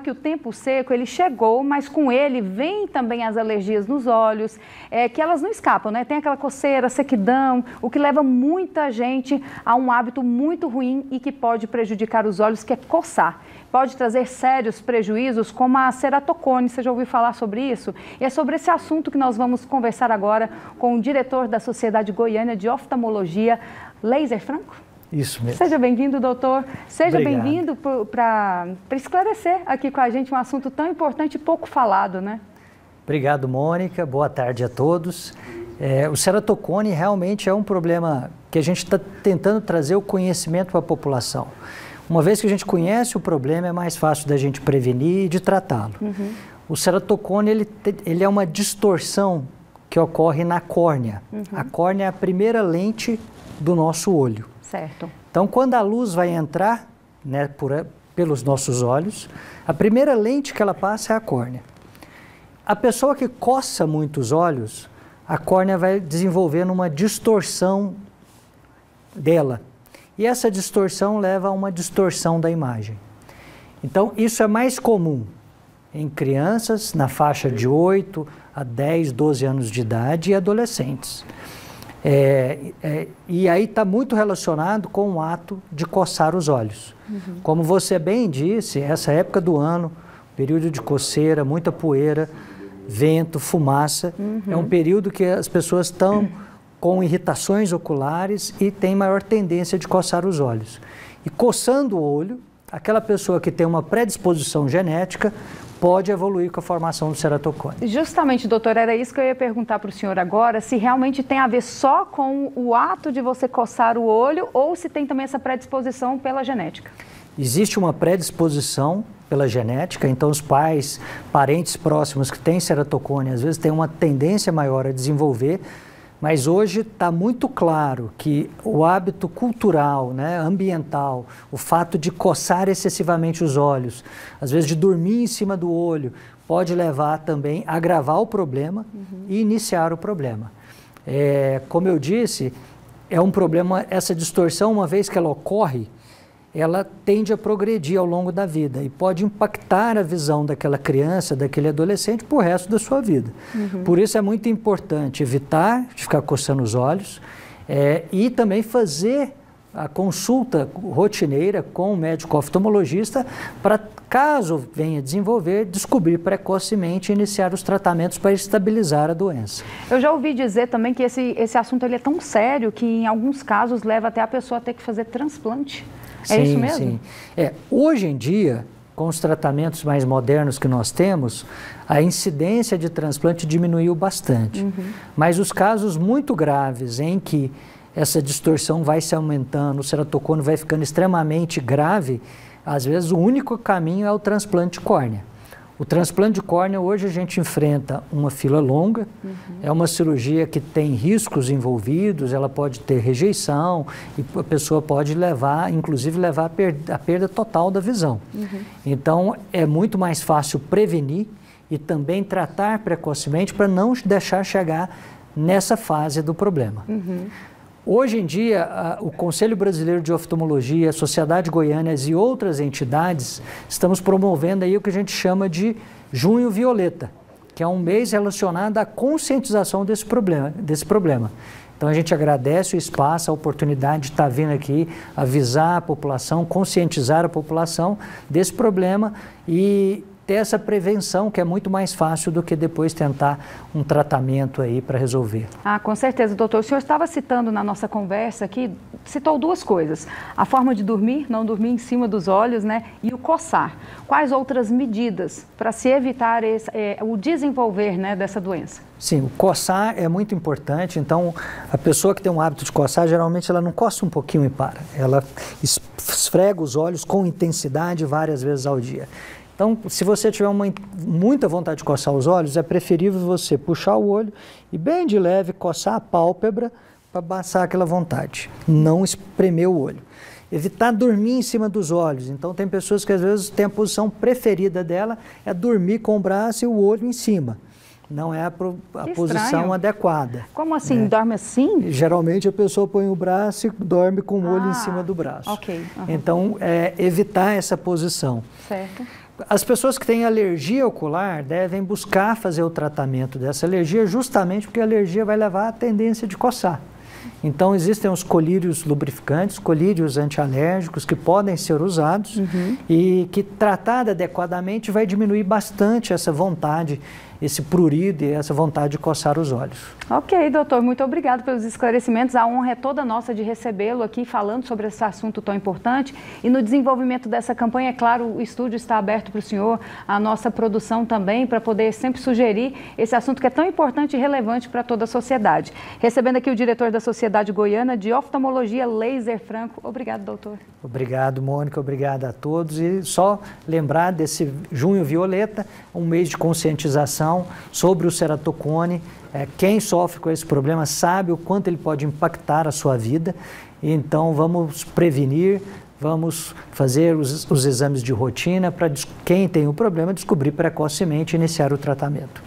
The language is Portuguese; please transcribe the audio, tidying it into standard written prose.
que o tempo seco, ele chegou, mas com ele vem também as alergias nos olhos, que elas não escapam, né? Tem aquela coceira, sequidão, o que leva muita gente a um hábito muito ruim e que pode prejudicar os olhos, que é coçar. Pode trazer sérios prejuízos, como a ceratocone. Você já ouviu falar sobre isso? E é sobre esse assunto que nós vamos conversar agora com o diretor da Sociedade Goiana de Oftalmologia, Leiser Franco. Isso mesmo. Seja bem-vindo, doutor. Seja Obrigado. bem-vindo para esclarecer aqui com a gente um assunto tão importante e pouco falado, né? Obrigado, Mônica. Boa tarde a todos. O ceratocone realmente é um problema que a gente está tentando trazer o conhecimento para a população. Uma vez que a gente conhece o problema, é mais fácil da gente prevenir e de tratá-lo. Uhum. O ceratocone, ele é uma distorção que ocorre na córnea. Uhum. A córnea é a primeira lente do nosso olho. Certo. Então, quando a luz vai entrar, né, pelos nossos olhos, a primeira lente que ela passa é a córnea. A pessoa que coça muito os olhos, a córnea vai desenvolvendo uma distorção dela. E essa distorção leva a uma distorção da imagem. Então, isso é mais comum em crianças na faixa de 8 a 10, 12 anos de idade e adolescentes. E aí está muito relacionado com o ato de coçar os olhos. Uhum. Como você bem disse, essa época do ano, período de coceira, muita poeira, vento, fumaça, é um período que as pessoas estão com irritações oculares e tem maior tendência de coçar os olhos. E coçando o olho, aquela pessoa que tem uma predisposição genética pode evoluir com a formação do ceratocone. Justamente, doutor, era isso que eu ia perguntar para o senhor agora, se realmente tem a ver só com o ato de você coçar o olho ou se tem também essa predisposição pela genética. Existe uma predisposição pela genética, então os pais, parentes próximos que têm ceratocone, às vezes têm uma tendência maior a desenvolver, mas hoje está muito claro que o hábito cultural, né, ambiental, o fato de coçar excessivamente os olhos, às vezes de dormir em cima do olho, pode levar também a agravar o problema e iniciar o problema. Como eu disse, é um problema, essa distorção, uma vez que ela ocorre, ela tende a progredir ao longo da vida e pode impactar a visão daquela criança, daquele adolescente para o resto da sua vida. Por isso é muito importante evitar de ficar coçando os olhos e também fazer a consulta rotineira com o médico oftalmologista para, caso venha desenvolver, descobrir precocemente e iniciar os tratamentos para estabilizar a doença. Eu já ouvi dizer também que esse assunto ele é tão sério que em alguns casos leva até a pessoa a ter que fazer transplante. É isso mesmo? Sim. Hoje em dia, com os tratamentos mais modernos que nós temos, a incidência de transplante diminuiu bastante. Mas os casos muito graves em que essa distorção vai se aumentando, o ceratocone vai ficando extremamente grave, às vezes o único caminho é o transplante de córnea. O transplante de córnea, hoje a gente enfrenta uma fila longa, é uma cirurgia que tem riscos envolvidos, ela pode ter rejeição e a pessoa pode levar, inclusive levar a perda total da visão. Então, é muito mais fácil prevenir e também tratar precocemente para não deixar chegar nessa fase do problema. Hoje em dia, o Conselho Brasileiro de Oftalmologia, a Sociedade Goiana e outras entidades estamos promovendo aí o que a gente chama de Junho Violeta, que é um mês relacionado à conscientização desse problema. Então a gente agradece o espaço, a oportunidade de estar vindo aqui avisar a população, conscientizar a população desse problema e ter essa prevenção, que é muito mais fácil do que depois tentar um tratamento aí para resolver. Com certeza, doutor. O senhor estava citando na nossa conversa aqui, citou duas coisas. A forma de dormir, não dormir em cima dos olhos, né? E o coçar. Quais outras medidas para se evitar o desenvolver, né, dessa doença? Sim, o coçar é muito importante. Então, a pessoa que tem um hábito de coçar, geralmente ela não coça um pouquinho e para. Ela esfrega os olhos com intensidade várias vezes ao dia. Então, se você tiver muita vontade de coçar os olhos, é preferível você puxar o olho e bem de leve coçar a pálpebra para passar aquela vontade, não espremer o olho. Evitar dormir em cima dos olhos. Então, tem pessoas que às vezes têm a posição preferida dela é dormir com o braço e o olho em cima. Não é a posição adequada. Como assim? Dorme assim? Geralmente a pessoa põe o braço e dorme com o olho em cima do braço. Ok. Então, evitar essa posição. Certo. As pessoas que têm alergia ocular devem buscar fazer o tratamento dessa alergia justamente porque a alergia vai levar à tendência de coçar. Então, existem os colírios lubrificantes, colírios antialérgicos que podem ser usados e que, tratado adequadamente, vai diminuir bastante essa vontade, esse prurido e essa vontade de coçar os olhos. Ok, doutor, muito obrigado pelos esclarecimentos. A honra é toda nossa de recebê-lo aqui falando sobre esse assunto tão importante. E no desenvolvimento dessa campanha, é claro, o estúdio está aberto para o senhor, a nossa produção também, para poder sempre sugerir esse assunto que é tão importante e relevante para toda a sociedade. Recebendo aqui o diretor da Sociedade Goiana de Oftalmologia, Laser Franco. Obrigado, doutor. Obrigado, Mônica. Obrigado a todos. E só lembrar desse Junho Violeta, um mês de conscientização sobre o ceratocone. Quem sofre com esse problema sabe o quanto ele pode impactar a sua vida. Então, vamos prevenir, vamos fazer os exames de rotina para quem tem o problema descobrir precocemente e iniciar o tratamento.